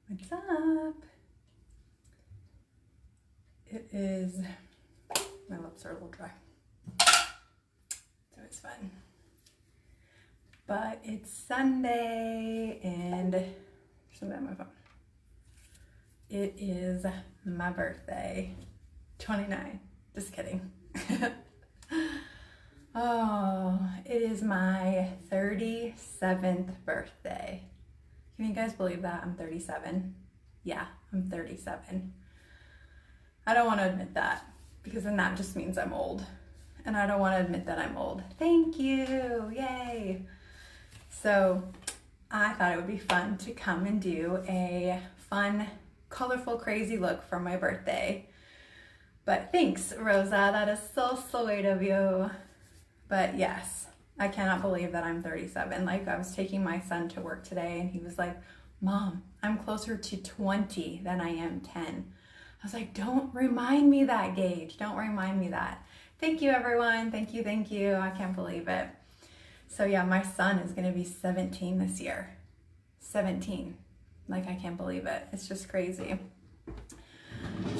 What's up? It is, my lips are a little dry, so it's fun. But it's Sunday and there's something on my phone. It is my birthday, 29, just kidding. Oh, it is my 37th birthday. Can you guys believe that? I'm 37. Yeah, I'm 37. I don't want to admit that because then that just means I'm old. And I don't want to admit that I'm old. Thank you. Yay. So I thought it would be fun to come and do a fun, colorful, crazy look for my birthday. But thanks, Rosa. That is so sweet of you. But yes, I cannot believe that I'm 37. Like, I was taking my son to work today and he was like, Mom, I'm closer to 20 than I am 10. I was like, don't remind me that, Gage. Don't remind me that. Thank you, everyone. Thank you, thank you. I can't believe it. So yeah, my son is going to be 17 this year. 17. Like, I can't believe it. It's just crazy.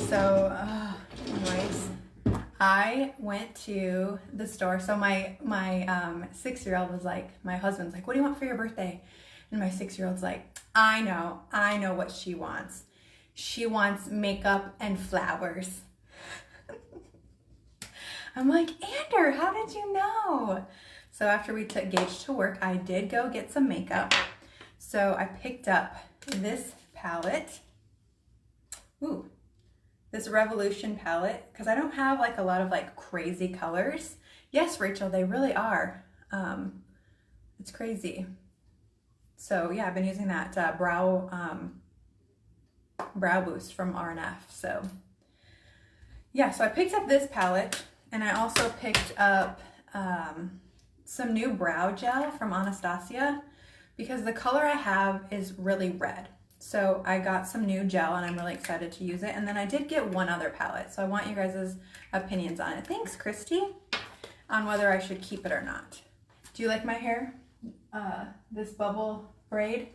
So, anyways, I went to the store. So my 6-year-old was like, my husband's like, what do you want for your birthday? And my 6-year-old's like, I know what she wants. She wants makeup and flowers. I'm like, Ander, how did you know? So after we took Gage to work, I did go get some makeup. So I picked up this palette. Ooh. This Revolution palette, because I don't have like a lot of like crazy colors. Yes, Rachel, they really are. It's crazy. So yeah, I've been using that brow boost from RNF. So yeah, so I picked up this palette and I also picked up some new brow gel from Anastasia because the color I have is really red. So I got some new gel and I'm really excited to use it. And then I did get one other palette. So I want you guys' opinions on it. Thanks, Christy, on whether I should keep it or not. Do you like my hair? This bubble braid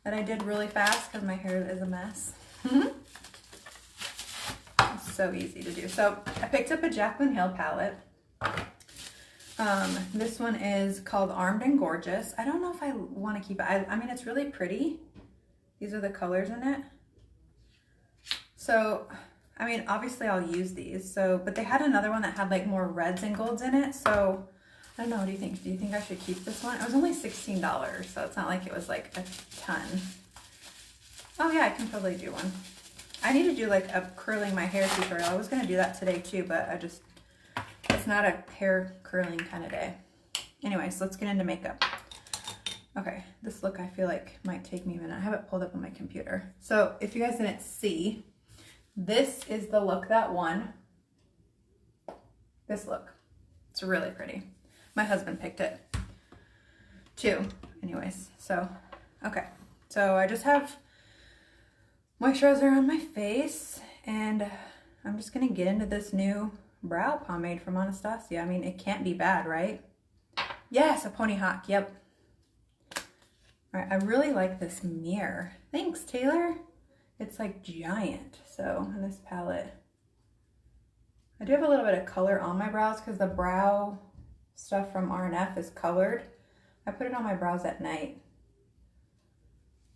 that I did really fast because my hair is a mess. It's so easy to do. So I picked up a Jaclyn Hill palette. This one is called Armed and Gorgeous. I don't know if I want to keep it. I mean, it's really pretty. These are the colors in it. So, I mean, obviously I'll use these. So, but they had another one that had like more reds and golds in it. So, I don't know. What do you think? Do you think I should keep this one? It was only $16, so it's not like it was like a ton. Oh yeah, I can totally do one. I need to do like a curling my hair tutorial. I was going to do that today too, but it's not a hair curling kind of day. Anyways, let's get into makeup. Okay, this look I feel like might take me a minute. I have it pulled up on my computer. So if you guys didn't see, this is the look that won. This look. It's really pretty. My husband picked it too. Anyways, so, okay. So I just have moisturizer on my face and I'm just gonna get into this new brow pomade from Anastasia. I mean, it can't be bad, right? Yes, a pony hawk, yep. All right, I really like this mirror. Thanks, Taylor. It's like giant. So in this palette, I do have a little bit of color on my brows because the brow stuff from RNF is colored. I put it on my brows at night.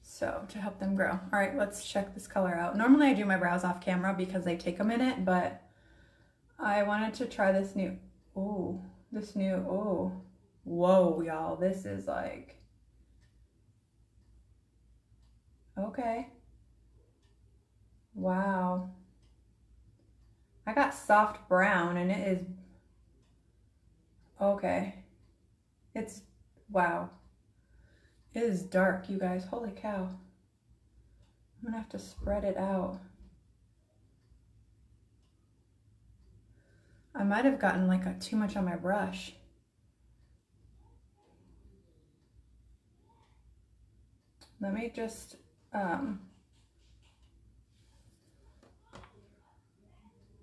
So to help them grow. All right, let's check this color out. Normally I do my brows off camera because they take a minute, but I wanted to try this new, whoa, y'all, this is like, okay. Wow. I got soft brown and it is, okay. It's, wow. It is dark, you guys. Holy cow. I'm gonna have to spread it out. I might have gotten like too much on my brush. Let me just,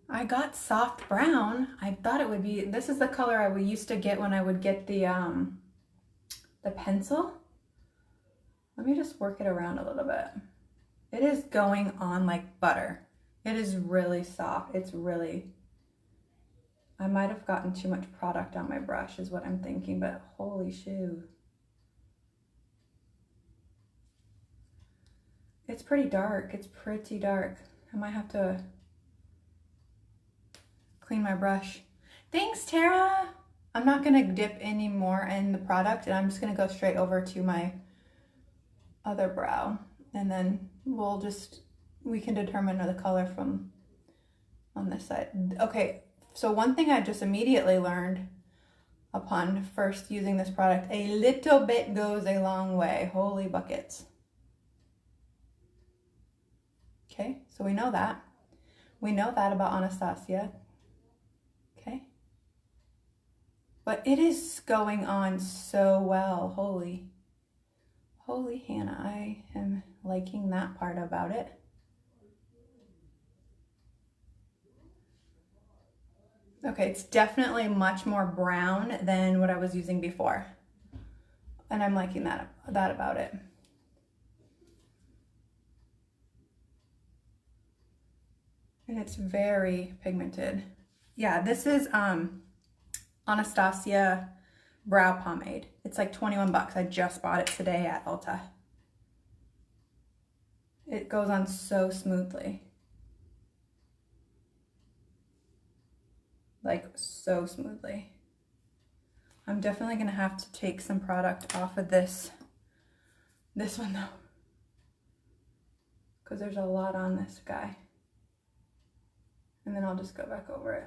I got soft brown. I thought it would be, this is the color I used to get when I would get the pencil. Let me just work it around a little bit. It is going on like butter. It is really soft. It's really, I might have gotten too much product on my brush is what I'm thinking, but holy shoo. It's pretty dark. It's pretty dark. I might have to clean my brush. Thanks, Tara. I'm not gonna dip any more in the product and I'm just gonna go straight over to my other brow. And then we can determine the color from on this side. Okay, so one thing I just immediately learned upon first using this product, a little bit goes a long way. Holy buckets. Okay, so we know that. We know that about Anastasia. Okay. But it is going on so well. Holy Hannah, I am liking that part about it. Okay, it's definitely much more brown than what I was using before. And I'm liking that about it. And it's very pigmented. Yeah, this is Anastasia Brow Pomade. It's like 21 bucks. I just bought it today at Ulta. It goes on so smoothly. Like so smoothly. I'm definitely gonna have to take some product off of this one though, because there's a lot on this guy. And then I'll just go back over it.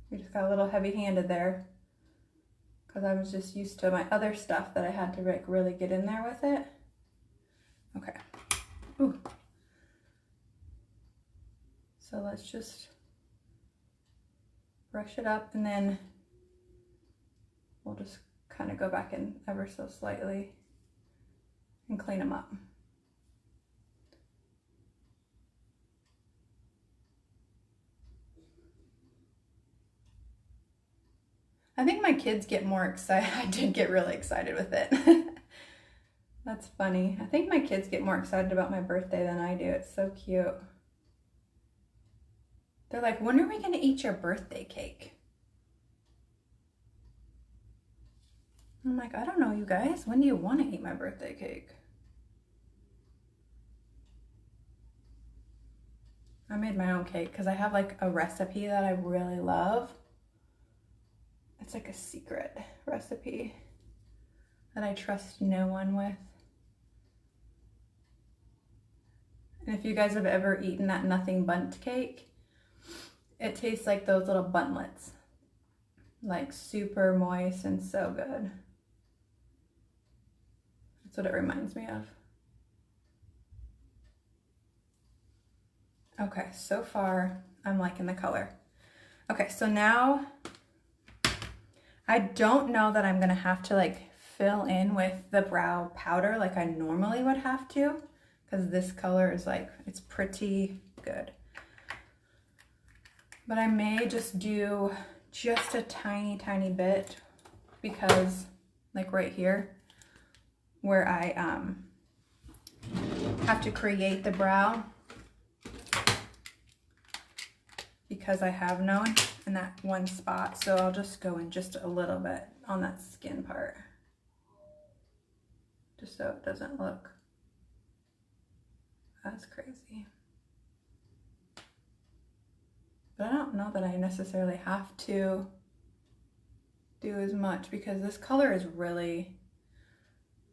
We just got a little heavy-handed there because I was just used to my other stuff that I had to like really get in there with it. Okay. Ooh. So let's just brush it up and then we'll just kind of go back in ever so slightly and clean them up. I think my kids get more excited. I did get really excited with it. That's funny. I think my kids get more excited about my birthday than I do. It's so cute. They're like, when are we gonna eat your birthday cake? I'm like, I don't know, you guys. When do you want to eat my birthday cake? I made my own cake because I have like a recipe that I really love. It's like a secret recipe that I trust no one with. And if you guys have ever eaten that Nothing Bundt cake, it tastes like those little buntlets. Like super moist and so good. That's what it reminds me of. Okay, so far I'm liking the color. Okay, so now I don't know that I'm gonna have to like fill in with the brow powder like I normally would have to, because this color is like, it's pretty good. But I may just do just a tiny, tiny bit, because like right here where I have to create the brow, because I have none in that one spot. So I'll just go in just a little bit on that skin part, just so it doesn't look as crazy. But I don't know that I necessarily have to do as much, because this color is really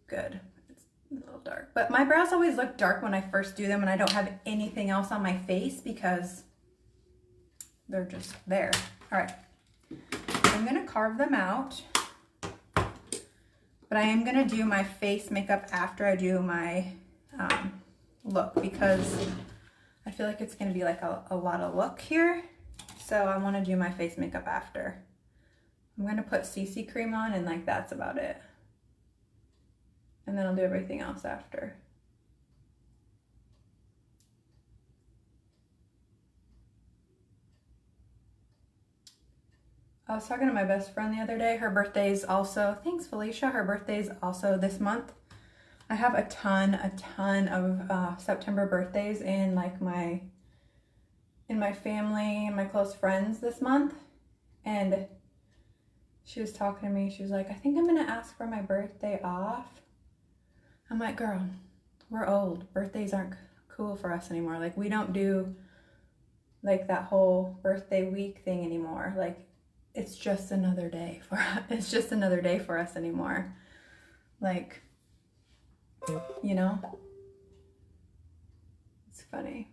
good. It's a little dark, but my brows always look dark when I first do them and I don't have anything else on my face because they're just there. All right, I'm gonna carve them out, but I am gonna do my face makeup after I do my look, because I feel like it's gonna be like a lot of look here. So I wanna do my face makeup after. I'm gonna put CC cream on and like that's about it. And then I'll do everything else after. I was talking to my best friend the other day. Her birthday's also, thanks Felicia, her birthday's also this month. I have a ton of September birthdays in like in my family and my close friends this month. And she was talking to me. She was like, I think I'm gonna ask for my birthday off. I'm like, girl, we're old. Birthdays aren't cool for us anymore. Like, we don't do like that whole birthday week thing anymore. Like, it's just another day for us. It's just another day for us anymore. Like, you know, it's funny.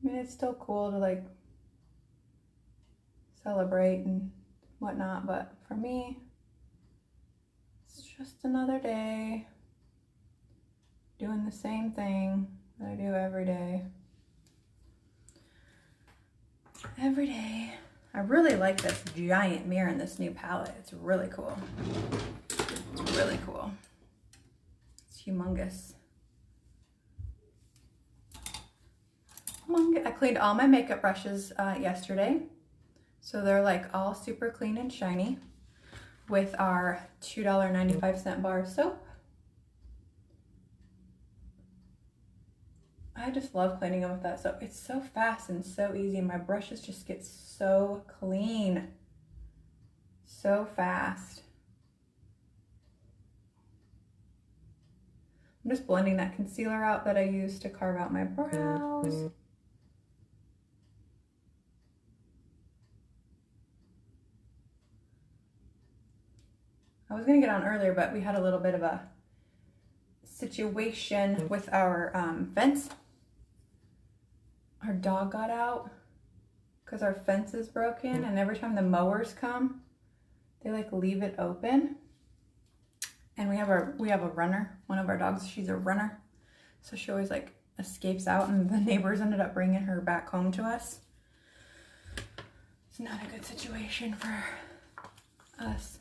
I mean, it's still cool to like celebrate and whatnot, but for me, it's just another day doing the same thing that I do every day. Every day. I really like this giant mirror in this new palette. It's really cool. It's really cool. It's humongous. I cleaned all my makeup brushes yesterday. So they're like all super clean and shiny with our $2.95 bar of soap. I just love cleaning them with that soap. It's so fast and so easy. My brushes just get so clean. So fast. I'm just blending that concealer out that I used to carve out my brows. I was gonna get on earlier, but we had a little bit of a situation with our fence. Our dog got out because our fence is broken, and every time the mowers come, they like leave it open. And we have a runner. One of our dogs, she's a runner, so she always like escapes out, and the neighbors ended up bringing her back home to us. It's not a good situation for us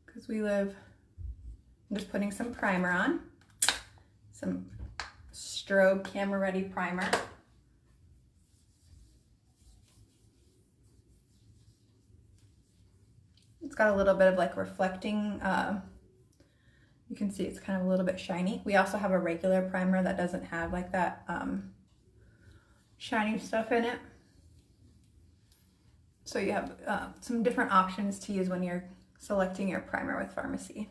because we live. I'm just putting some primer on, some strobe camera ready primer. It's got a little bit of like reflecting, you can see it's kind of a little bit shiny. We also have a regular primer that doesn't have like that shiny stuff in it. So you have some different options to use when you're selecting your primer with Farmasi,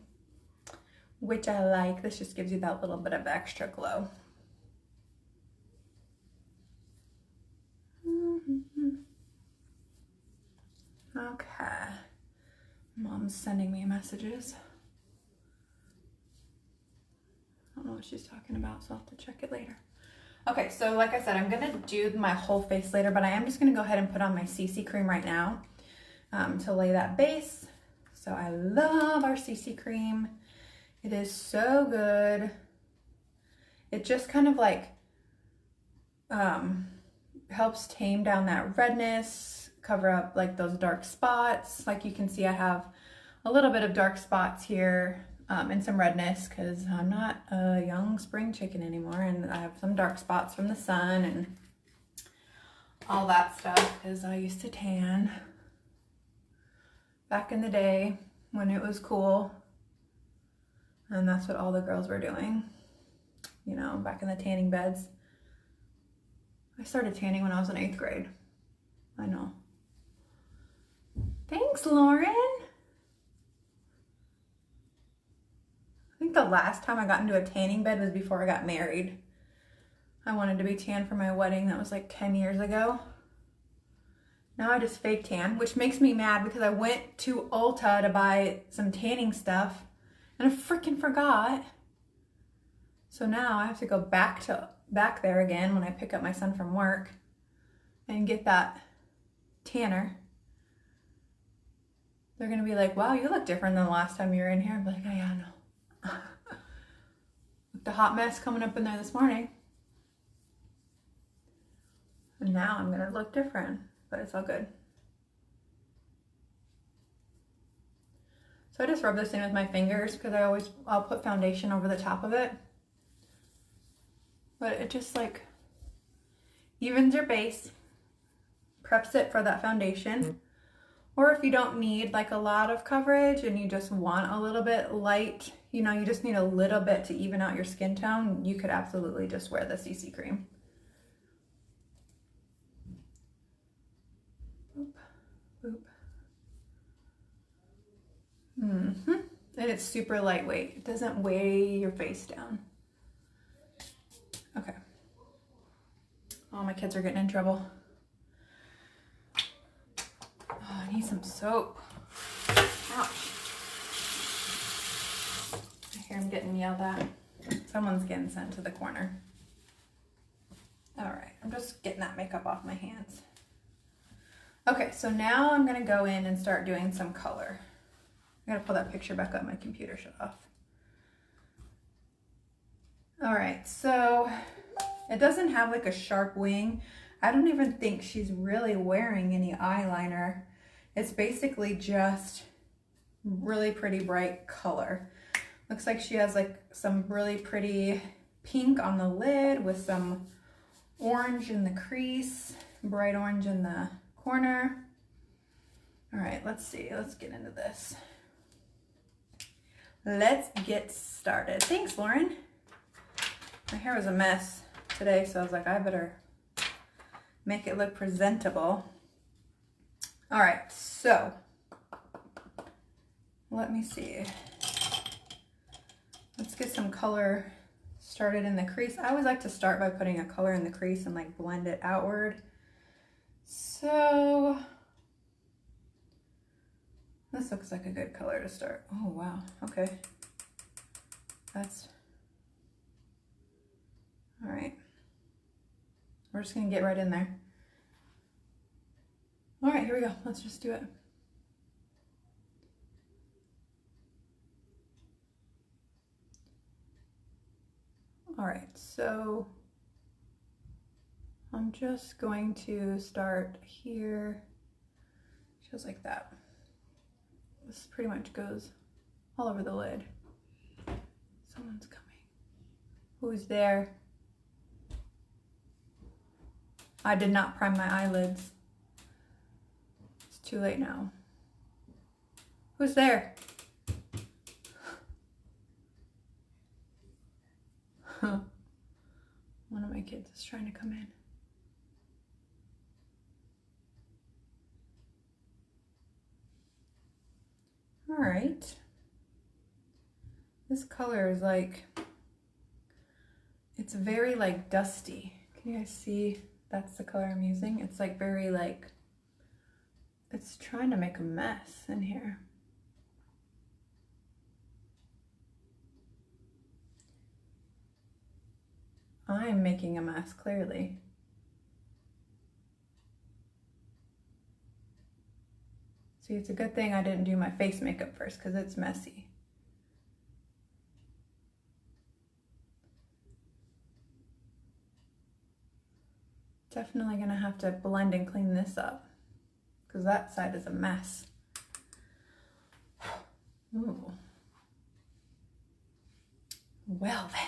which I like. This just gives you that little bit of extra glow. Okay. Mom's sending me messages. I don't know what she's talking about, so I'll have to check it later. Okay, so like I said, I'm gonna do my whole face later, but I am just gonna go ahead and put on my CC cream right now to lay that base. So I love our CC cream. It is so good. It just kind of like helps tame down that redness, cover up like those dark spots. Like you can see I have a little bit of dark spots here and some redness because I'm not a young spring chicken anymore, and I have some dark spots from the sun and all that stuff because I used to tan back in the day when it was cool, and that's what all the girls were doing, you know, back in the tanning beds. I started tanning when I was in 8th grade. I know. Thanks, Lauren. I think the last time I got into a tanning bed was before I got married. I wanted to be tan for my wedding. That was like 10 years ago. Now I just fake tan, which makes me mad because I went to Ulta to buy some tanning stuff and I freaking forgot. So now I have to go back there again when I pick up my son from work and get that tanner. They're gonna be like, wow, you look different than the last time you were in here. I'm like, oh, yeah, I know. With the hot mess coming up in there this morning. And now I'm gonna look different, but it's all good. So I just rub this in with my fingers because I'll put foundation over the top of it. but it just like evens your base, preps it for that foundation. Or if you don't need like a lot of coverage and you just want a little bit light, you know, you just need a little bit to even out your skin tone, you could absolutely just wear the CC cream. Boop, boop. And it's super lightweight. It doesn't weigh your face down. Okay. Oh, my kids are getting in trouble. Oh, I need some soap. Ouch. I hear I'm getting yelled at. Someone's getting sent to the corner. All right, I'm just getting that makeup off my hands. Okay, so now I'm gonna go in and start doing some color. I gotta pull that picture back up, my computer shut off. All right, so it doesn't have like a sharp wing. I don't even think she's really wearing any eyeliner. It's basically just really pretty bright color. Looks like she has like some really pretty pink on the lid with some orange in the crease, bright orange in the corner. All right, let's see, let's get into this. Let's get started. Thanks, Lauren. My hair was a mess today, so I was like, I better make it look presentable. All right, so let me see. Let's get some color started in the crease. I always like to start by putting a color in the crease and like blend it outward. So this looks like a good color to start. Oh, wow. Okay. That's all right. We're just gonna get right in there. All right, here we go. Let's just do it. All right, so I'm just going to start here, just like that. This pretty much goes all over the lid. Someone's coming. Who's there? I did not prime my eyelids. It's too late now. Who's there? One of my kids is trying to come in. All right. This color is like, it's very like dusty. Can you guys see? That's the color I'm using. It's like very like, it's trying to make a mess in here. I'm making a mess, clearly. See, it's a good thing I didn't do my face makeup first because it's messy. Definitely gonna have to blend and clean this up because that side is a mess. Ooh. Well then.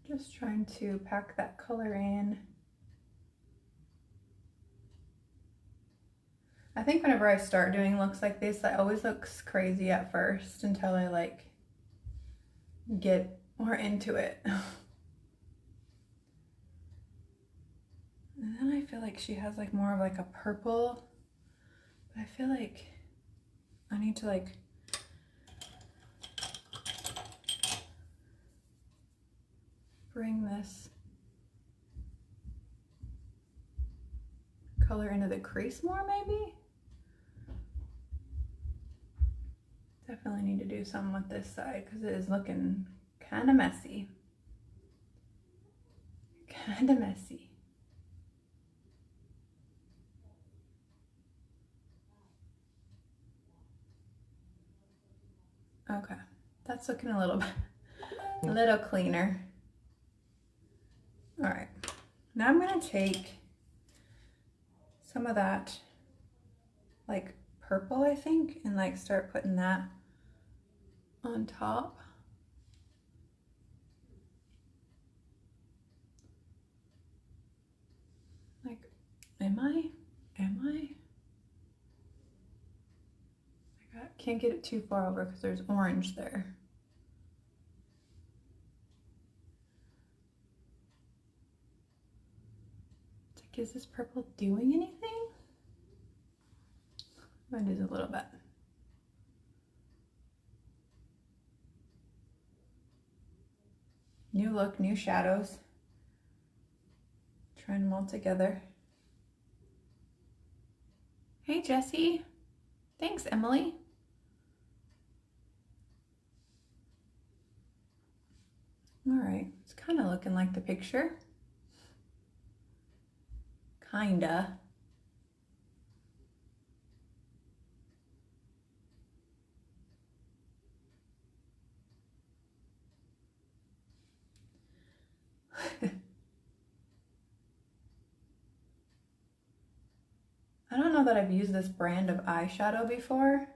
Just trying to pack that color in. I think whenever I start doing looks like this, that always looks crazy at first until I like get more into it. And then I feel like she has like more of like a purple, but I feel like I need to like bring this color into the crease more maybe. Definitely need to do something with this side because it is looking kind of messy. Kind of messy. Okay, that's looking a little cleaner. All right, now I'm gonna take some of that like purple, I think, and like start putting that on top. Like, am I? Can't get it too far over because there's orange there. It's like, is this purple doing anything? I'm gonna do a little bit. New look, new shadows. Trying them all together. Hey, Jessie. Thanks, Emily. All right, it's kind of looking like the picture. Kinda. I don't know that I've used this brand of eyeshadow before.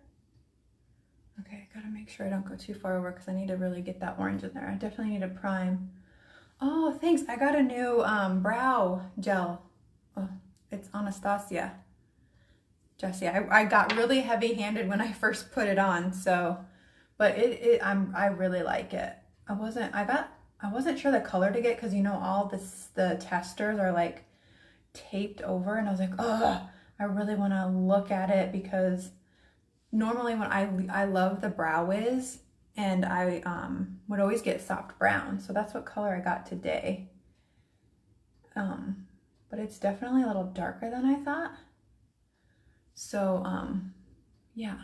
Okay, gotta make sure I don't go too far over because I need to really get that orange in there. I definitely need to prime. Oh, thanks. I got a new brow gel. Oh, it's Anastasia. Jessie, I got really heavy-handed when I first put it on, so, but I really like it. I wasn't sure the color to get because you know all the testers are like taped over, and I was like, oh, I really want to look at it because normally when I love the Brow Wiz, and I would always get soft brown, so that's what color I got today. But it's definitely a little darker than I thought. So yeah.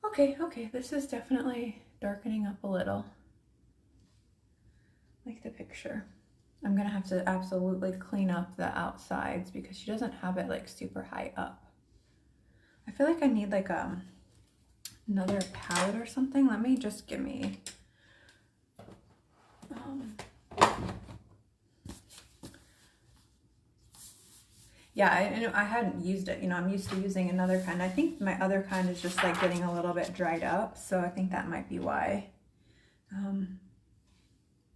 Okay, this is definitely darkening up a little, like the picture. I'm gonna have to absolutely clean up the outsides because she doesn't have it like super high up. I feel like I need like another palette or something. Let me just give me yeah, I hadn't used it. You know, I'm used to using another kind. I think my other kind is just like getting a little bit dried up, so I think that might be why.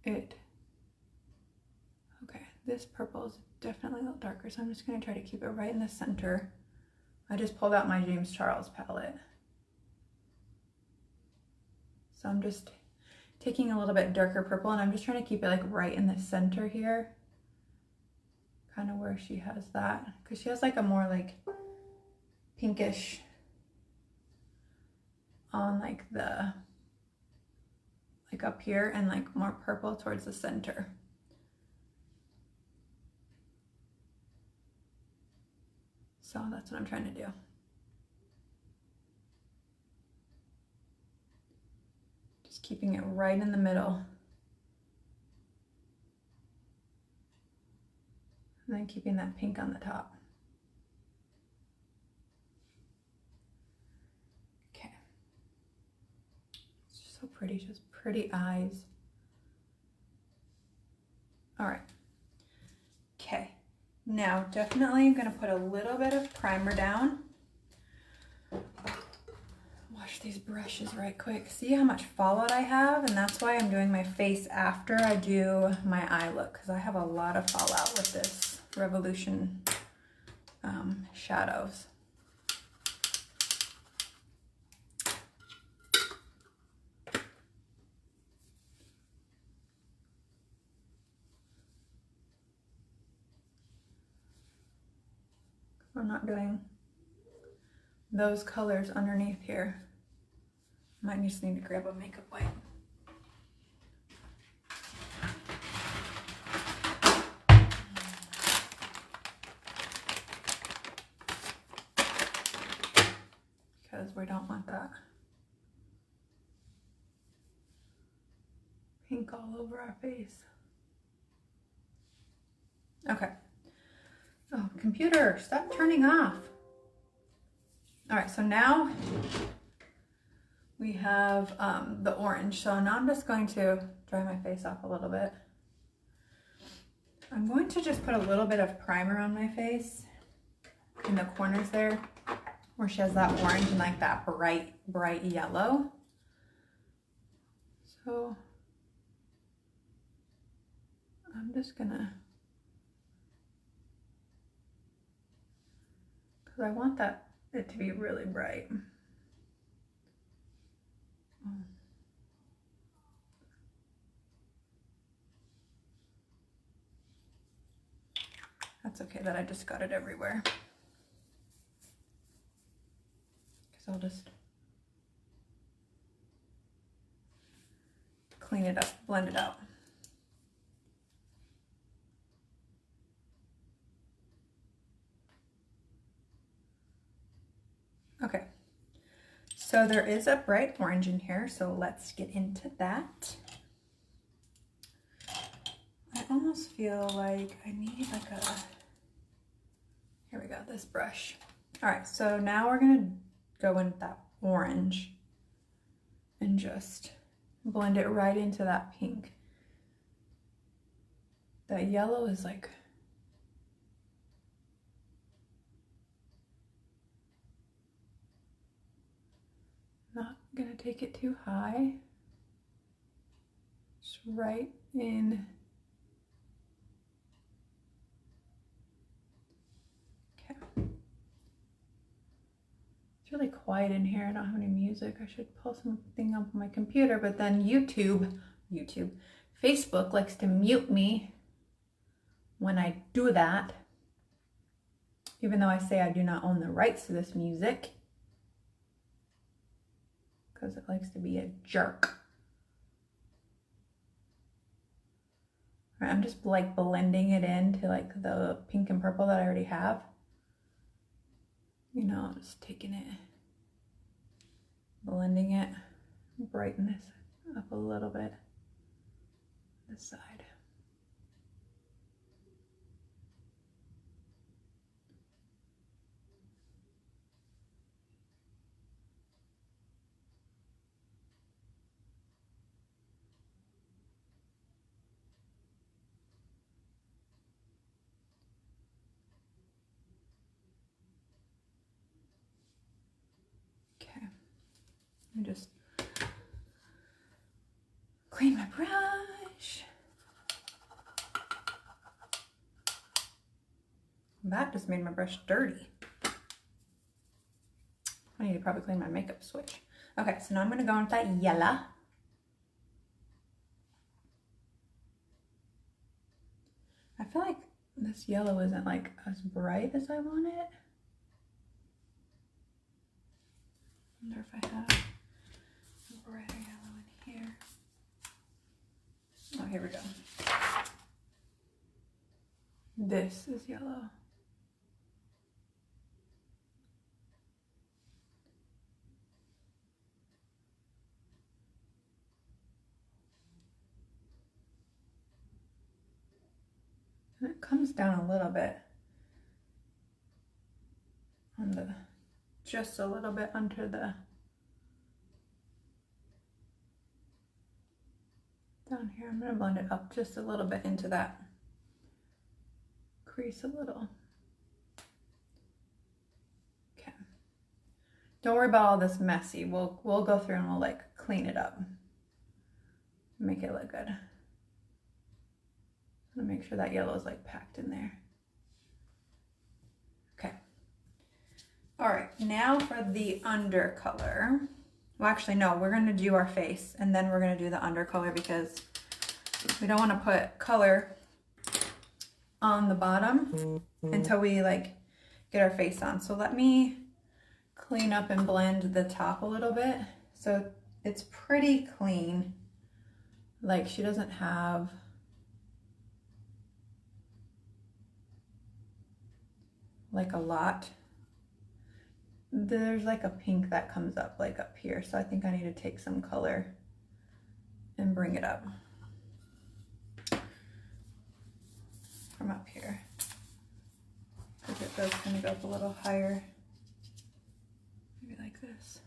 Okay, this purple is definitely a little darker, so I'm just gonna try to keep it right in the center. I just pulled out my James Charles palette. So I'm just taking a little bit darker purple, and I'm just trying to keep it like right in the center here. Kind of where she has that, because she has like a more like pinkish on like up here, and like more purple towards the center. So that's what I'm trying to do. Just keeping it right in the middle. And then keeping that pink on the top. Okay. It's just so pretty, just pretty eyes. All right. Okay. Now, definitely I'm gonna put a little bit of primer down. Wash these brushes right quick. See how much fallout I have? And that's why I'm doing my face after I do my eye look, because I have a lot of fallout with this Revolution shadows. I'm not doing those colors underneath here. Might just need to grab a makeup wipe. Because we don't want that pink all over our face. Okay. Oh, computer, stop turning off. All right, so now we have the orange. So now I'm just going to dry my face off a little bit. I'm going to just put a little bit of primer on my face. in the corners there where she has that orange and like that bright yellow. So I'm just gonna, because I want it to be really bright. That's okay that I just got it everywhere. Because I'll just clean it up, blend it out. Okay, so there is a bright orange in here, so let's get into that. I almost feel like I need like a, here we go, this brush. All right, so now we're gonna go in with that orange and just blend it right into that pink. That yellow is like, not gonna take it too high. Just right in. Okay. It's really quiet in here. I don't have any music. I should pull something up on my computer, but then Facebook likes to mute me when I do that, even though I say I do not own the rights to this music, because it likes to be a jerk. All right, I'm just like blending it into like the pink and purple that I already have. You know, I'm just taking it, blending it, brighten this up a little bit, this side. Okay, let me just clean my brush. That just made my brush dirty. I need to probably clean my makeup switch. Okay, so now I'm gonna go in with that yellow. I feel like this yellow isn't like as bright as I want it. I wonder if I have a brighter yellow in here. Oh, here we go. This is yellow. And it comes down a little bit on the, just a little bit under the, down here. I'm gonna blend it up just a little bit into that crease a little. Okay. Don't worry about all this messy. We'll go through and we'll like clean it up. Make it look good. I'm gonna make sure that yellow is like packed in there. Okay. All right, now for the undercolor. Well, actually, no, we're gonna do our face and then we're gonna do the undercolor because we don't wanna put color on the bottom until we like get our face on. So let me clean up and blend the top a little bit. So it's pretty clean. Like she doesn't have like a lot. There's like a pink that comes up like up here. So I think I need to take some color and bring it up from up here. Because it does kind of go up a little higher. Maybe like this.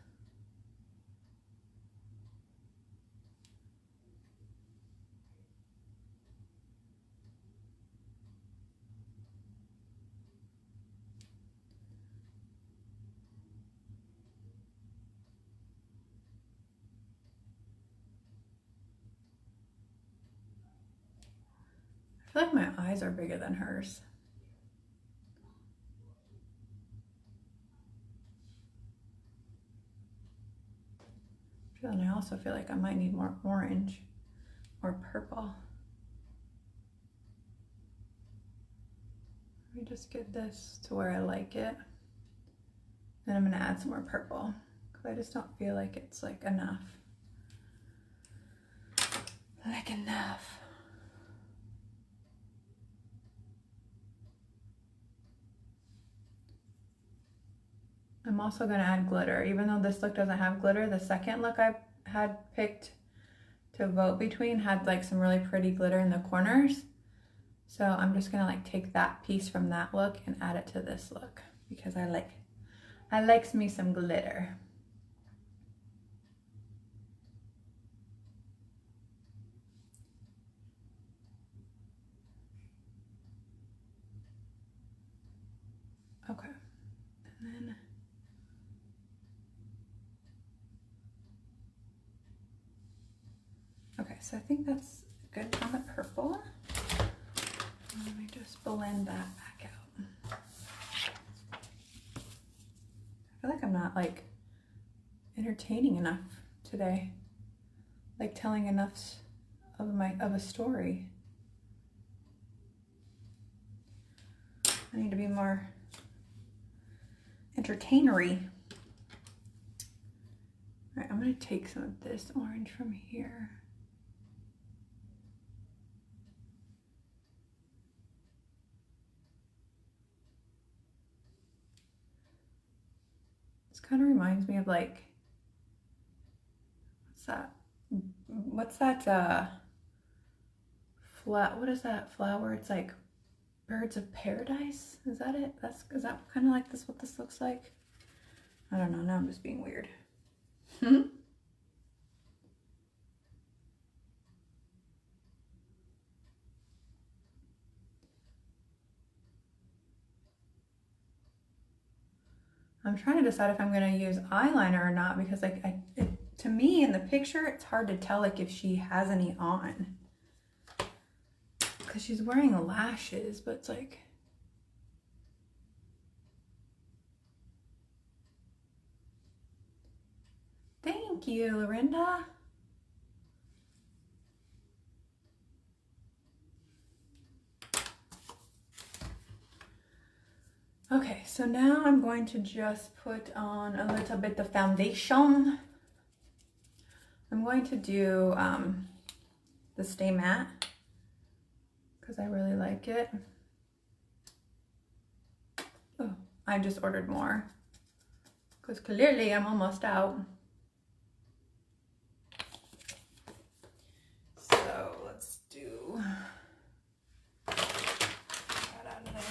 I feel like my eyes are bigger than hers. And I also feel like I might need more orange or purple. Let me just get this to where I like it. Then I'm gonna add some more purple because I just don't feel like it's like enough. Like enough. I'm also gonna add glitter. Even though this look doesn't have glitter, the second look I had picked to vote between had like some really pretty glitter in the corners. So I'm just gonna like take that piece from that look and add it to this look because I likes me some glitter. Okay, and then okay, so I think that's good on the purple. Let me just blend that back out. I feel like I'm not like entertaining enough today, like telling enough of a story. I need to be more entertainery. All right, I'm gonna take some of this orange from here. This kind of reminds me of like, what's that what is that flower? It's like Birds of Paradise. Is that it? Is that kind of like this, what this looks like? I don't know, now I'm just being weird. I'm trying to decide if I'm gonna use eyeliner or not because like to me in the picture it's hard to tell like if she has any on because she's wearing lashes, but it's like thank you, Lorinda. Okay, so now I'm going to just put on a little bit of foundation. I'm going to do the Stay Matte because I really like it. Oh, I just ordered more because clearly I'm almost out. So let's do that out of there.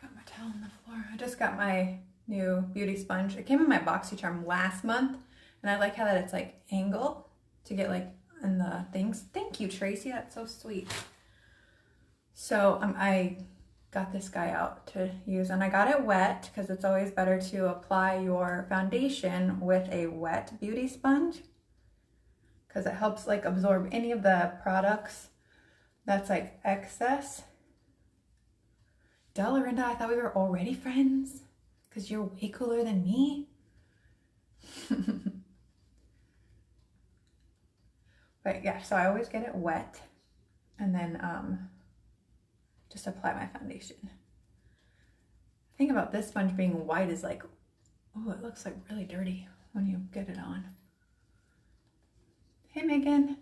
Got my towel on the floor. I just got my new beauty sponge. It came in my BoxyCharm last month, and I like how that it's like angle to get like in the things. Thank you, Tracy. That's so sweet. So I got this guy out to use, and I got it wet because it's always better to apply your foundation with a wet beauty sponge because it helps like absorb any of the products that's like excess. Duh, Lorinda, I thought we were already friends because you're way cooler than me. But yeah, so I always get it wet and then just apply my foundation. The thing about this sponge being white is like, oh, it looks like really dirty when you get it on. Hey, Megan.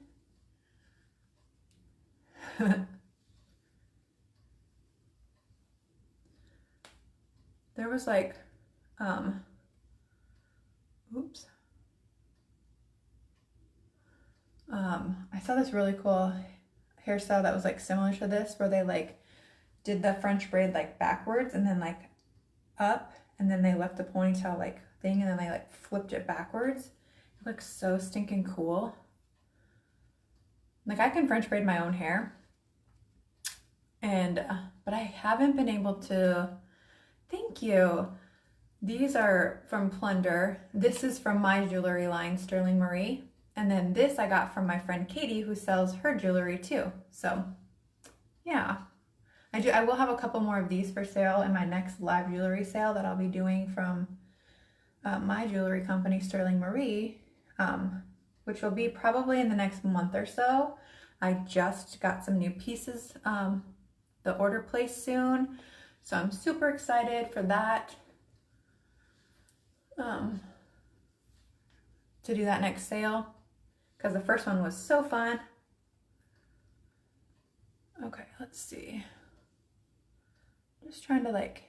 There was like, oops. I saw this really cool hairstyle that was like similar to this where they like did the French braid like backwards and then like up, and then they left the ponytail like thing and then they like flipped it backwards. It looks so stinking cool. Like I can French braid my own hair, and but I haven't been able to. Thank you. These are from Plunder. This is from my jewelry line, Sterling Marie. And then this I got from my friend Katie, who sells her jewelry too. So yeah, I will have a couple more of these for sale in my next live jewelry sale that I'll be doing from my jewelry company, Sterling Marie, which will be probably in the next month or so. I just got some new pieces, the order placed soon. So I'm super excited for that. To do that next sale, because the first one was so fun. Okay, let's see. Just trying to like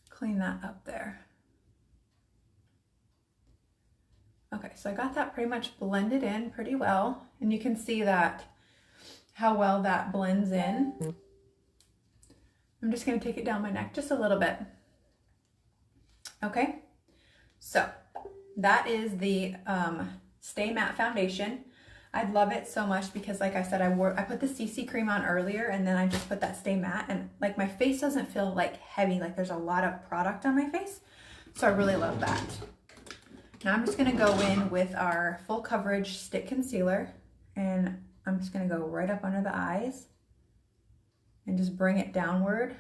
clean that up there. Okay, so I got that pretty much blended in pretty well, and you can see that how well that blends in. I'm just gonna take it down my neck just a little bit. Okay, so that is the Stay Matte Foundation. I love it so much because, like I said, I put the CC cream on earlier, and then I just put that Stay Matte, and like my face doesn't feel like heavy, like there's a lot of product on my face. So I really love that. Now I'm just gonna go in with our full coverage stick concealer, and I'm just gonna go right up under the eyes and just bring it downward.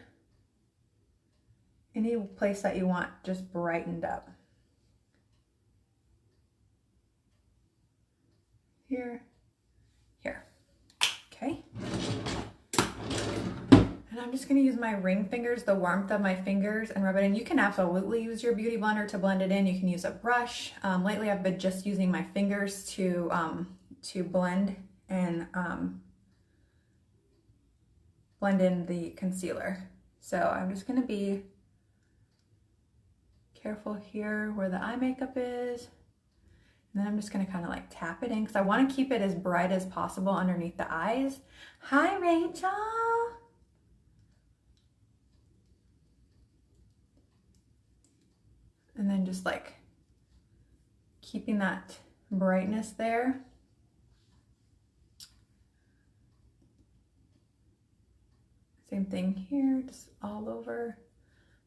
Any place that you want just brightened up. Here, here, okay. And I'm just gonna use my ring fingers, the warmth of my fingers, and rub it in. You can absolutely use your beauty blender to blend it in. You can use a brush. Lately I've been just using my fingers to blend and blend in the concealer. So I'm just gonna be careful here where the eye makeup is. And then I'm just gonna kind of like tap it in because I want to keep it as bright as possible underneath the eyes. Hi, Rachel. And then just like keeping that brightness there. Same thing here, just all over.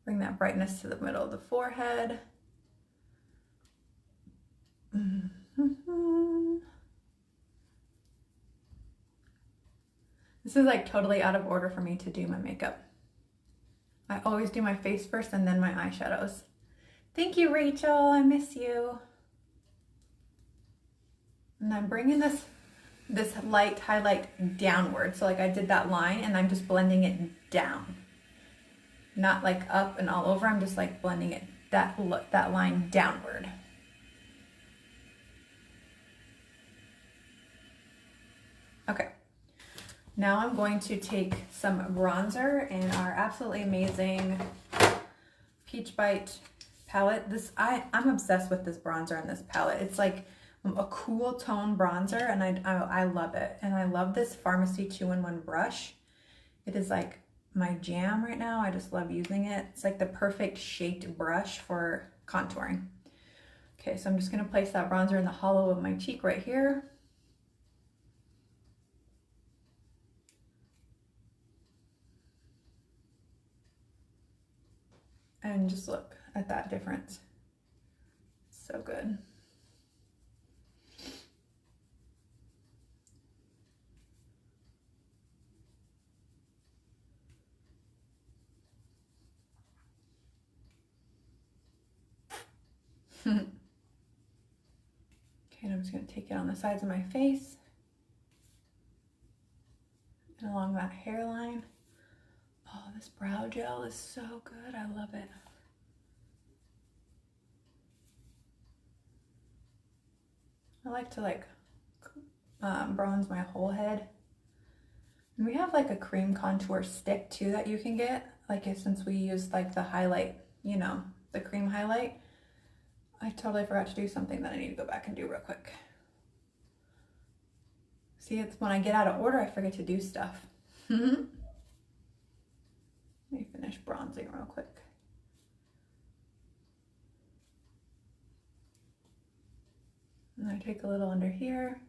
Bring that brightness to the middle of the forehead. This is like totally out of order for me to do my makeup. I always do my face first and then my eyeshadows. Thank you, Rachel, I miss you. And I'm bringing this light highlight downward. So like I did that line and I'm just blending it down. Not like up and all over, I'm just like blending it, that line downward. Okay, now I'm going to take some bronzer in our absolutely amazing Peach Bite palette. I'm obsessed with this bronzer and this palette. It's like a cool tone bronzer, and I love it. And I love this Farmasi 2-in-1 brush. It is like my jam right now. I just love using it. It's like the perfect shaped brush for contouring. Okay, so I'm just gonna place that bronzer in the hollow of my cheek right here. And just look at that difference. So good. Okay, and I'm just going to take it on the sides of my face and along that hairline. Oh, this brow gel is so good. I love it. I like to bronze my whole head. And we have like a cream contour stick too that you can get. Like since we used like the highlight, you know, the cream highlight. I totally forgot to do something that I need to go back and do real quick. See, it's when I get out of order, I forget to do stuff. Let me finish bronzing real quick. And I take a little under here.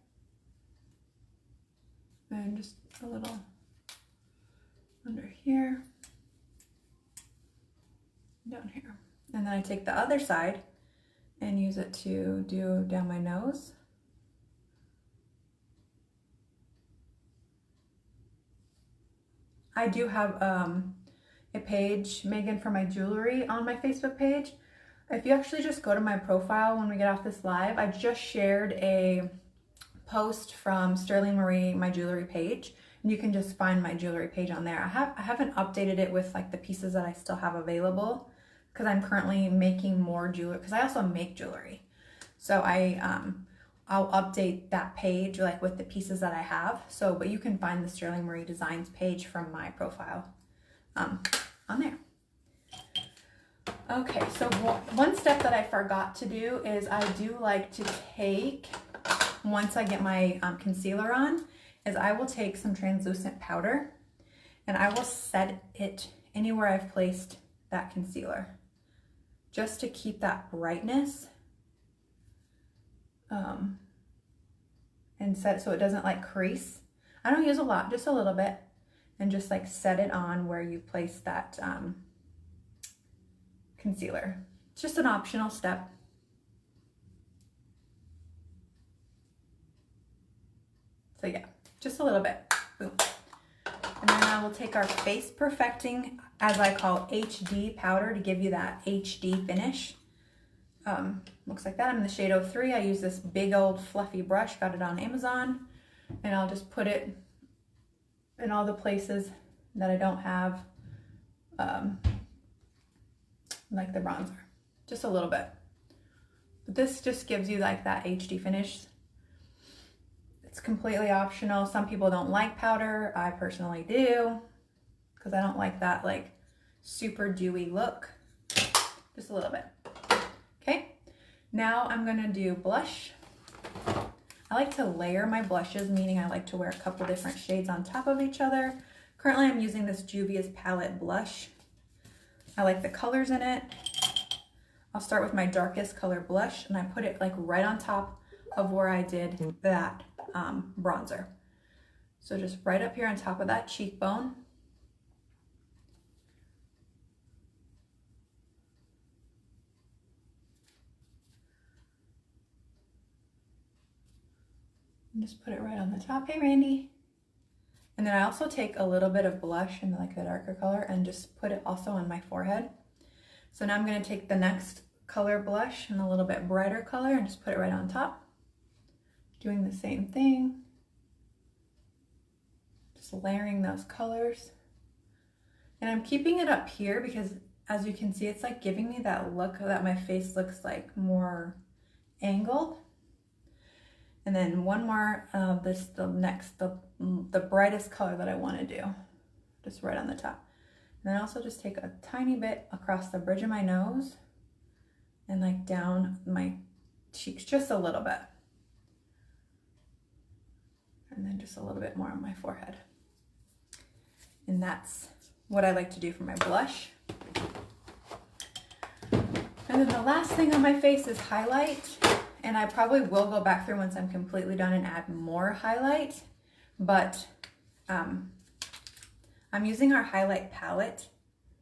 And just a little under here. Down here. And then I take the other side and use it to do down my nose. I do have a page, Megan, for my jewelry on my Facebook page. If you actually just go to my profile when we get off this live, I just shared a post from Sterling Marie, my jewelry page, and you can just find my jewelry page on there. I haven't updated it with like the pieces that I still have available because I'm currently making more jewelry, because I also make jewelry. So I'll update that page like with the pieces that I have. So, but you can find the Sterling Marie Designs page from my profile on there. Okay, so one step that I forgot to do is I do like to take, once I get my concealer on, is I will take some translucent powder and I will set it anywhere I've placed that concealer, just to keep that brightness and set so it doesn't like crease. I don't use a lot, just a little bit, and just like set it on where you place that concealer. It's just an optional step. So yeah, just a little bit. Boom. And then I will take our Face Perfecting, as I call, HD powder to give you that HD finish. Looks like that. I'm in the shade 03. I use this big old fluffy brush, got it on Amazon, and I'll just put it in all the places that I don't have like the bronzer, just a little bit. But this just gives you like that HD finish. It's completely optional. Some people don't like powder. I personally do, because I don't like that like super dewy look. Just a little bit. Okay, now I'm gonna do blush. I like to layer my blushes, meaning I like to wear a couple different shades on top of each other. Currently I'm using this Juvia's Palette blush. I like the colors in it. I'll start with my darkest color blush, and I put it like right on top of where I did that bronzer. So just right up here on top of that cheekbone. And just put it right on the top. Hey, Randy. And then I also take a little bit of blush in like the darker color and just put it also on my forehead. So now I'm going to take the next color blush in a little bit brighter color and just put it right on top. Doing the same thing. Just layering those colors. And I'm keeping it up here because, as you can see, it's like giving me that look that my face looks like more angled. And then one more of this, the brightest color that I want to do, just right on the top. And then also just take a tiny bit across the bridge of my nose and like down my cheeks, just a little bit. And then just a little bit more on my forehead. And that's what I like to do for my blush. And then the last thing on my face is highlight. And I probably will go back through once I'm completely done and add more highlight, but I'm using our highlight palette.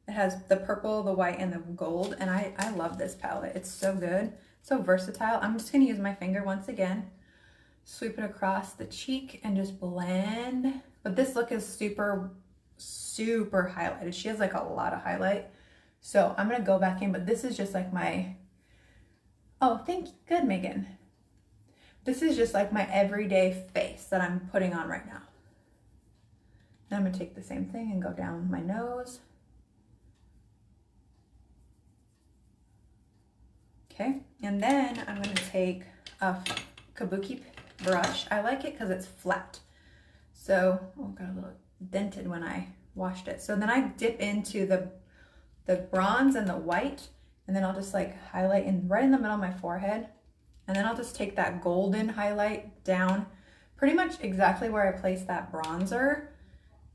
It has the purple, the white, and the gold, and I love this palette. It's so good, so versatile. I'm just gonna use my finger once again, sweep it across the cheek and just blend. But this look is super, super highlighted. She has like a lot of highlight. So I'm gonna go back in, but this is just like my, oh, thank you. Good, Megan. This is just like my everyday face that I'm putting on right now. Now I'm gonna take the same thing and go down my nose. Okay, and then I'm gonna take a kabuki brush. I like it because it's flat. So, oh, got a little dented when I washed it. So then I dip into the bronze and the white, and then I'll just like highlight right in the middle of my forehead. And then I'll just take that golden highlight down pretty much exactly where I placed that bronzer,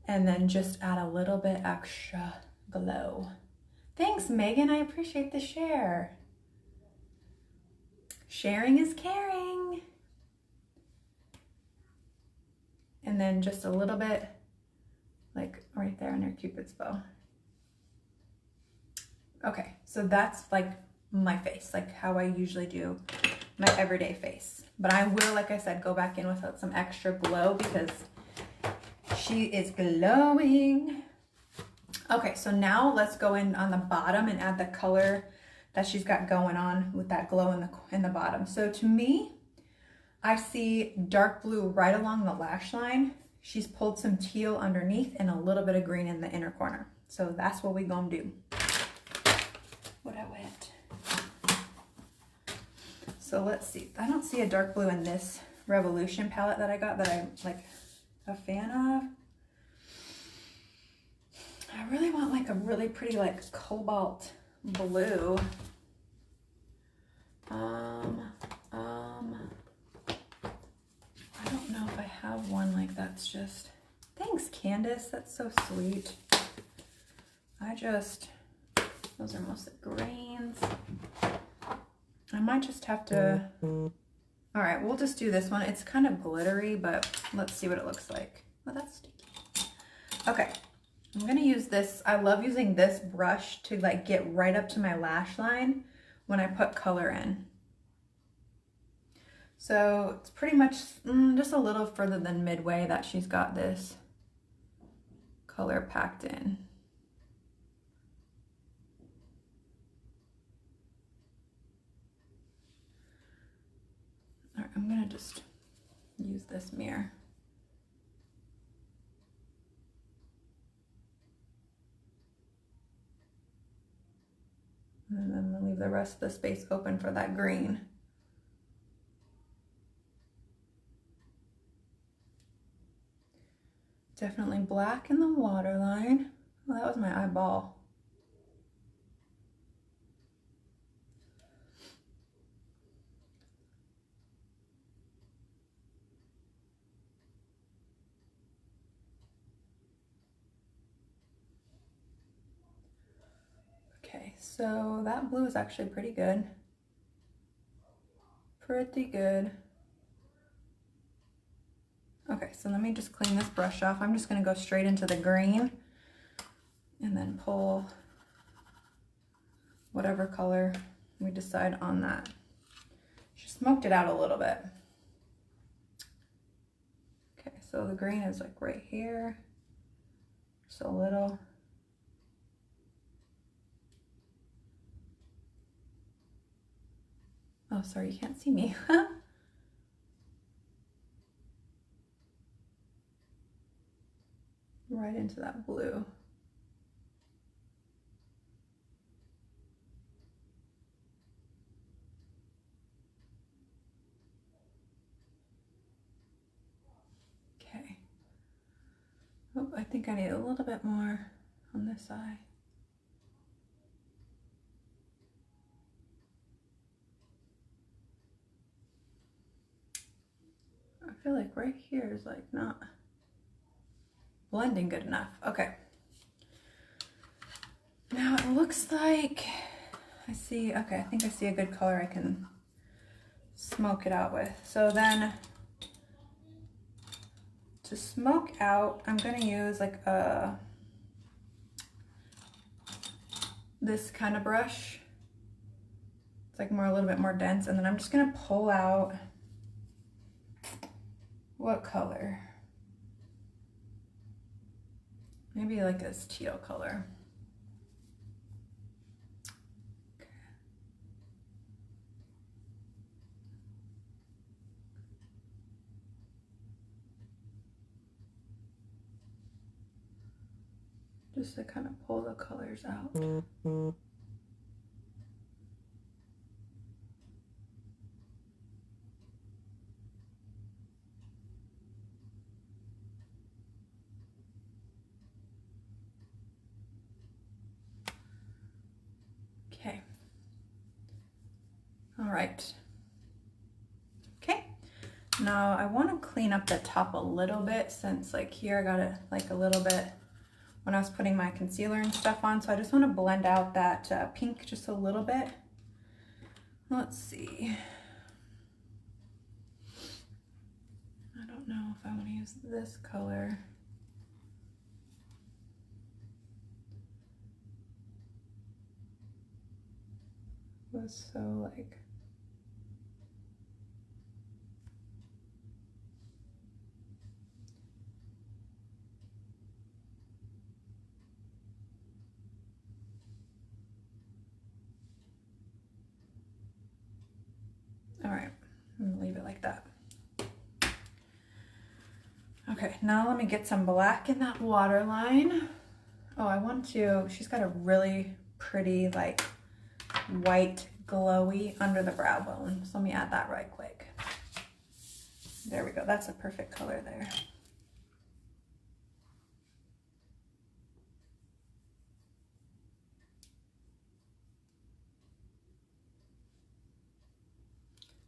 and then just add a little bit extra glow. Thanks, Megan, I appreciate the share. Sharing is caring. And then just a little bit like right there under Cupid's bow. Okay, so that's like my face, like how I usually do my everyday face. But I will, like I said, go back in with some extra glow because she is glowing. Okay, so now let's go in on the bottom and add the color that she's got going on with that glow in the bottom. So to me, I see dark blue right along the lash line. She's pulled some teal underneath and a little bit of green in the inner corner. So that's what we gonna do. What I went. So let's see. I don't see a dark blue in this Revolution palette that I got that I'm like a fan of. I really want like a really pretty like cobalt blue. I don't know if I have one like that's just, thanks Candace, that's so sweet. Those are mostly greens. I might just have to, all right, we'll just do this one. It's kind of glittery, but let's see what it looks like. Oh, that's sticky. Okay, I'm gonna use this. I love using this brush to like get right up to my lash line when I put color in. So it's pretty much just a little further than midway that she's got this color packed in. All right, I'm gonna just use this mirror. And then I'm gonna leave the rest of the space open for that green. Definitely black in the waterline. Well, that was my eyeball. Okay, so that blue is actually pretty good. Pretty good. Okay, so let me just clean this brush off. I'm just gonna go straight into the green and then pull whatever color we decide on that. She smoked it out a little bit. Okay, so the green is like right here, just a little. Oh, sorry, you can't see me. Right into that blue. Okay. Oh, I think I need a little bit more on this eye. I feel like right here is like not blending good enough. Okay. Now it looks like I see, okay, I think I see a good color I can smoke it out with. So then to smoke out, I'm gonna use like this kind of brush. It's like a little bit more dense, and then I'm just gonna pull out, what color? Maybe like this teal color. Just to kind of pull the colors out. Okay. All right. Okay. Now I want to clean up the top a little bit, since like here I got it like a little bit when I was putting my concealer and stuff on. So I just want to blend out that pink just a little bit. Let's see. I don't know if I want to use this color. It was so like, Okay, now let me get some black in that waterline. Oh, I want to, she's got a really pretty like white glowy under the brow bone. So let me add that right quick. There we go, that's a perfect color there.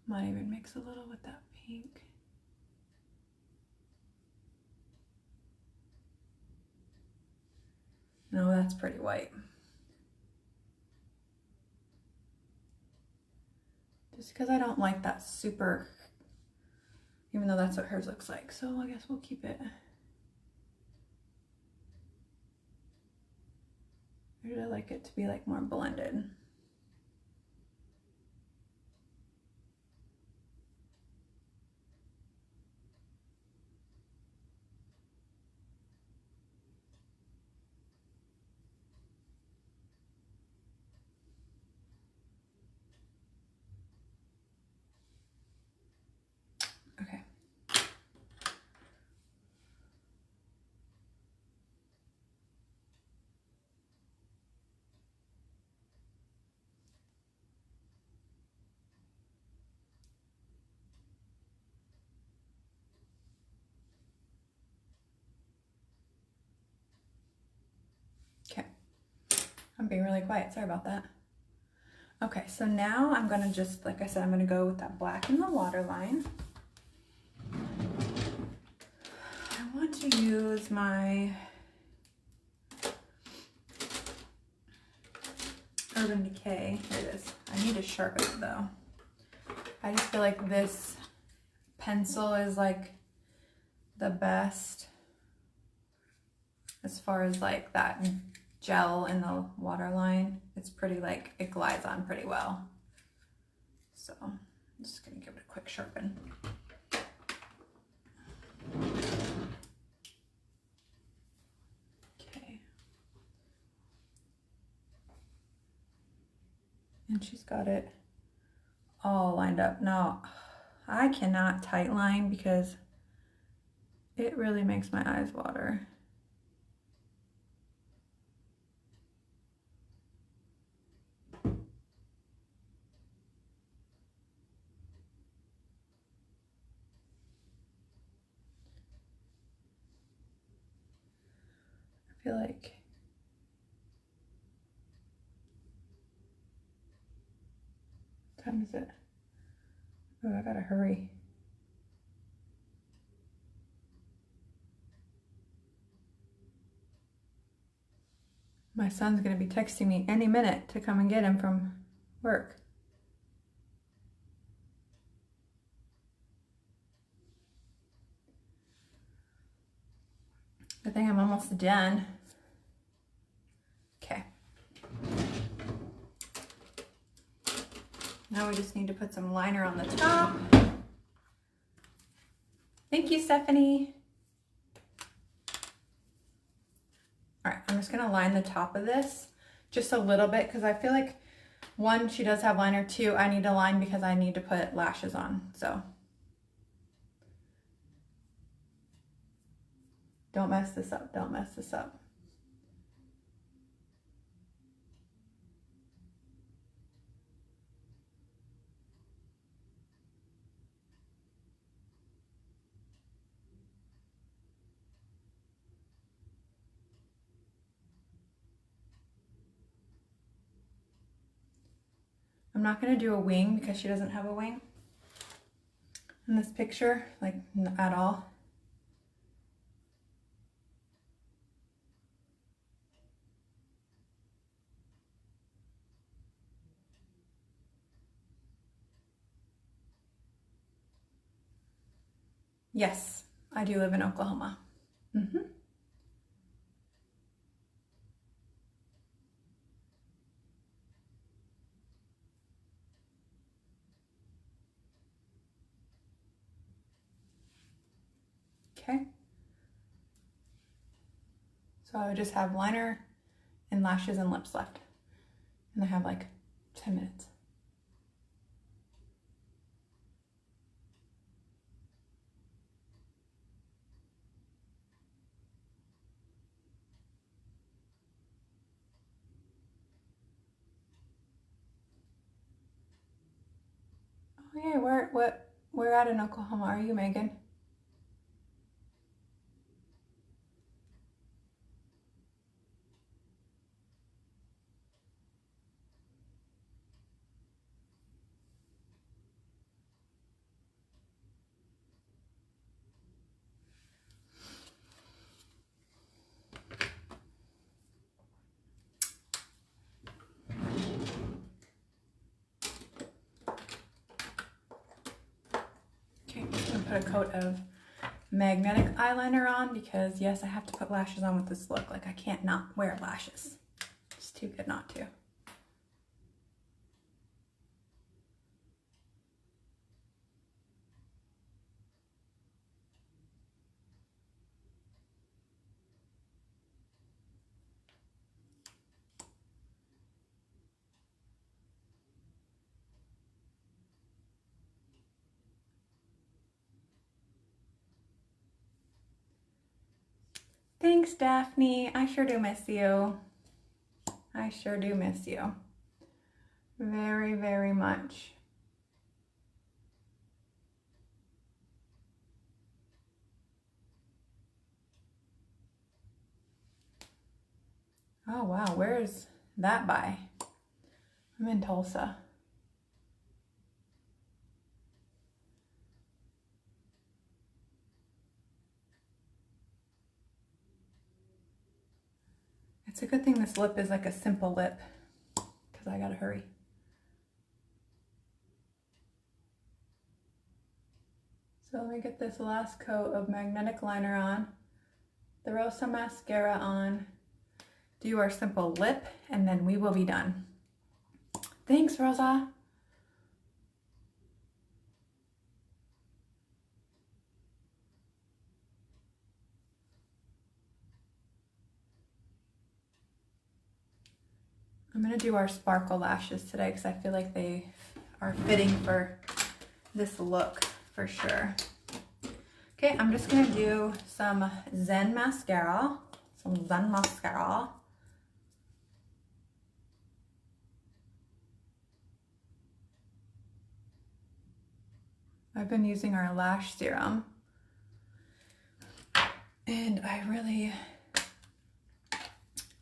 Might even mix a little with that pink. No, that's pretty white. Just because I don't like that super, even though that's what hers looks like. So I guess we'll keep it. I really like it to be like more blended. Okay. Okay. I'm being really quiet, sorry about that. Okay, so now I'm gonna just, like I said, I'm gonna go with that black in the waterline. I want to use my Urban Decay. Here it is. I need to sharpen it though. I just feel like this pencil is like the best as far as like that gel in the waterline. It's pretty like, it glides on pretty well. So I'm just gonna give it a quick sharpen. Okay. And she's got it all lined up. Now, I cannot tight line because it really makes my eyes water. I feel like what time is it? Oh, I gotta hurry. My son's gonna be texting me any minute to come and get him from work. I think I'm almost done. Okay. Now we just need to put some liner on the top. Thank you, Stephanie. All right, I'm just gonna line the top of this just a little bit because I feel like one, she does have liner, two, I need to line because I need to put lashes on, so. Don't mess this up, don't mess this up. I'm not gonna do a wing because she doesn't have a wing in this picture, like at all. Yes, I do live in Oklahoma. Mm-hmm. Okay. So I would just have liner and lashes and lips left. And I have like 10 minutes. Okay, where at in Oklahoma are you, Megan? Okay, I'm just gonna put a coat of magnetic eyeliner on because yes, I have to put lashes on with this look. Like I can't not wear lashes. It's too good not to. Thanks, Daphne. I sure do miss you. I sure do miss you. Very, very much. Oh wow, where's that by? I'm in Tulsa. It's a good thing this lip is like a simple lip because I gotta hurry. So let me get this last coat of magnetic liner on, throw some mascara on, do our simple lip, and then we will be done. Thanks, Rosa. I'm gonna do our sparkle lashes today because I feel like they are fitting for this look for sure. Okay, I'm just gonna do some Zen mascara. I've been using our lash serum and I really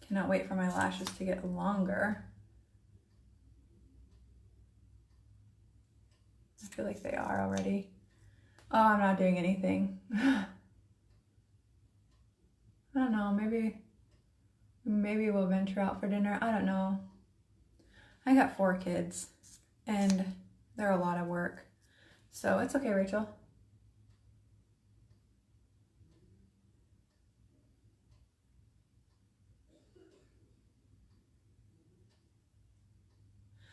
cannot wait for my lashes to get longer. I feel like they are already. Oh, I'm not doing anything. I don't know, maybe we'll venture out for dinner. I don't know. I got 4 kids and they're a lot of work. So it's okay, Rachel.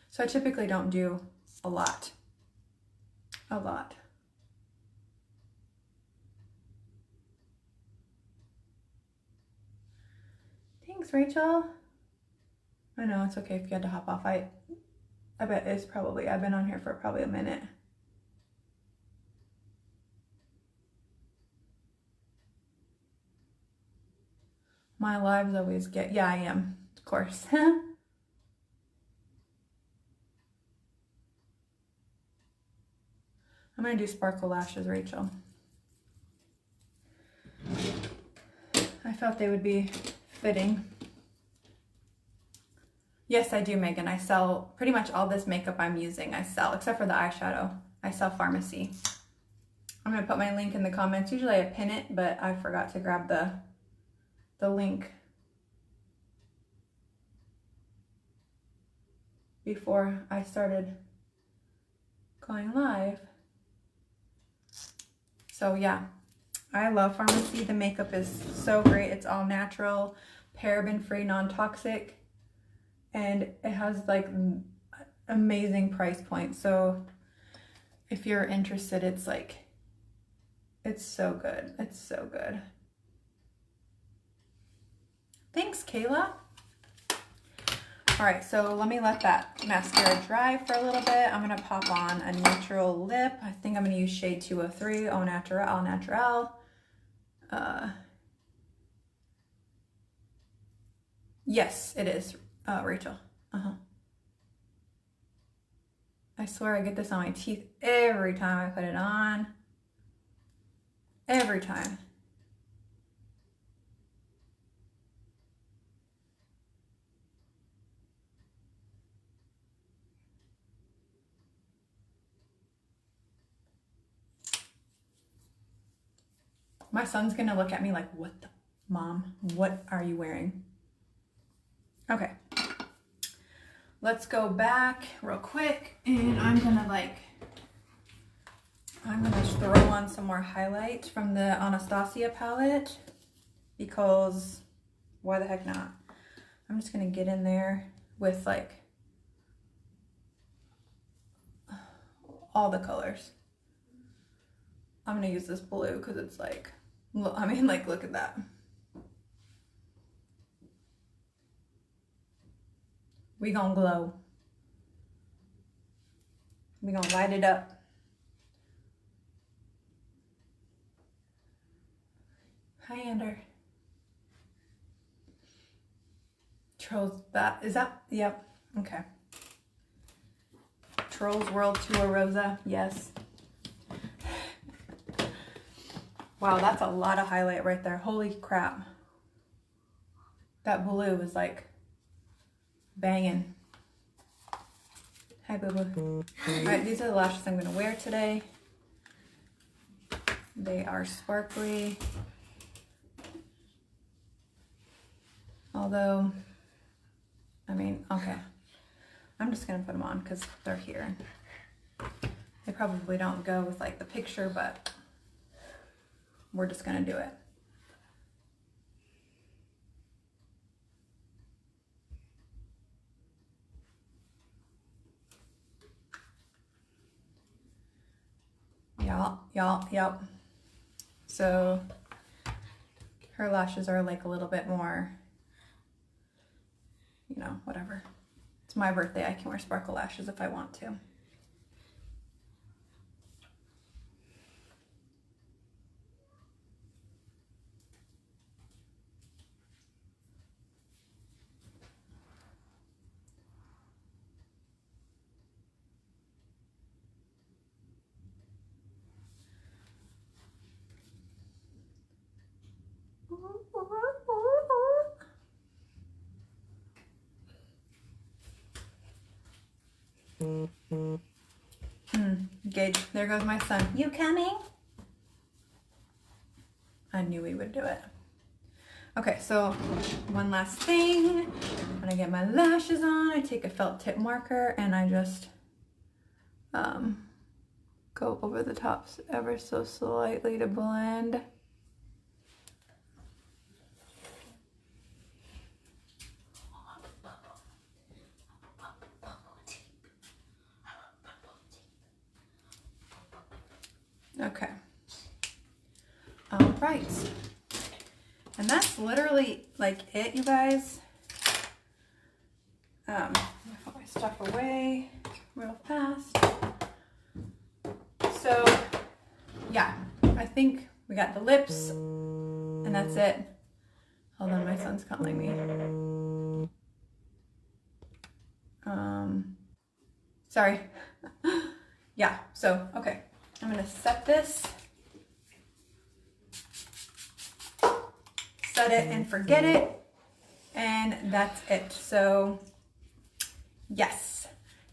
So I typically don't do a lot. Thanks, Rachel. I know, it's okay if you had to hop off. I bet it's probably, I've been on here for probably a minute. My lives always get, yeah, I am, of course. I'm gonna do sparkle lashes, Rachel. I felt they would be fitting. Yes, I do, Megan. I sell pretty much all this makeup I'm using. I sell, except for the eyeshadow. I sell Farmasi. I'm gonna put my link in the comments. Usually I pin it, but I forgot to grab the link before I started going live. So yeah, I love Farmasi. The makeup is so great. It's all natural, paraben-free, non-toxic, and it has like amazing price point. So if you're interested, it's like, it's so good. It's so good. Thanks, Kayla. All right, so let me let that mascara dry for a little bit. I'm gonna pop on a neutral lip. I think I'm gonna use shade 203, Au Naturel. Yes, it is, Rachel. I swear I get this on my teeth every time I put it on. Every time. My son's gonna look at me like, what the, Mom, what are you wearing? Okay. Let's go back real quick and I'm gonna throw on some more highlight from the Anastasia palette because why the heck not? I'm just gonna get in there with like all the colors. I'm gonna use this blue because it's like, I mean, like, look at that. We gonna glow. We gonna light it up. Hi, Ander. Trolls, yep, okay. Trolls World Tour Rosa, yes. Wow, that's a lot of highlight right there. Holy crap. That blue is like banging. Hi, boo boo. All right, these are the lashes I'm gonna wear today. They are sparkly. Although, I mean, okay. I'm just gonna put them on because they're here. They probably don't go with like the picture, but we're just gonna do it. Yep. So her lashes are like a little bit more, you know, whatever. It's my birthday. I can wear sparkle lashes if I want to. Gage, there goes my son. You coming? I knew he would do it. Okay, so one last thing. When I get my lashes on, I take a felt tip marker and I just go over the tops ever so slightly to blend. Okay. All right. And that's literally like it, you guys. I'm gonna put my stuff away real fast. So yeah, I think we got the lips and that's it. Hold on, my son's calling me. Sorry. Yeah, so, okay. I'm gonna set this, set it and forget it, and that's it. So yes,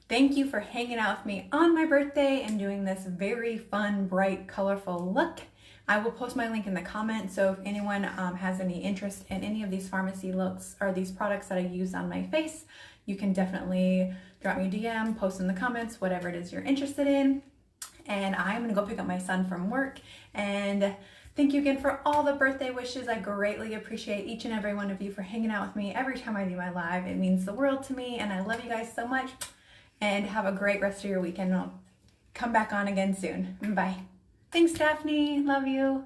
thank you for hanging out with me on my birthday and doing this very fun, bright, colorful look. I will post my link in the comments, so if anyone has any interest in any of these Farmasi looks or these products that I use on my face, you can definitely drop me a DM, post in the comments, whatever it is you're interested in. And I'm gonna go pick up my son from work. And thank you again for all the birthday wishes. I greatly appreciate each and every one of you for hanging out with me every time I do my live. It means the world to me, and I love you guys so much. And have a great rest of your weekend. I'll come back on again soon. Bye. Thanks, Daphne. Love you.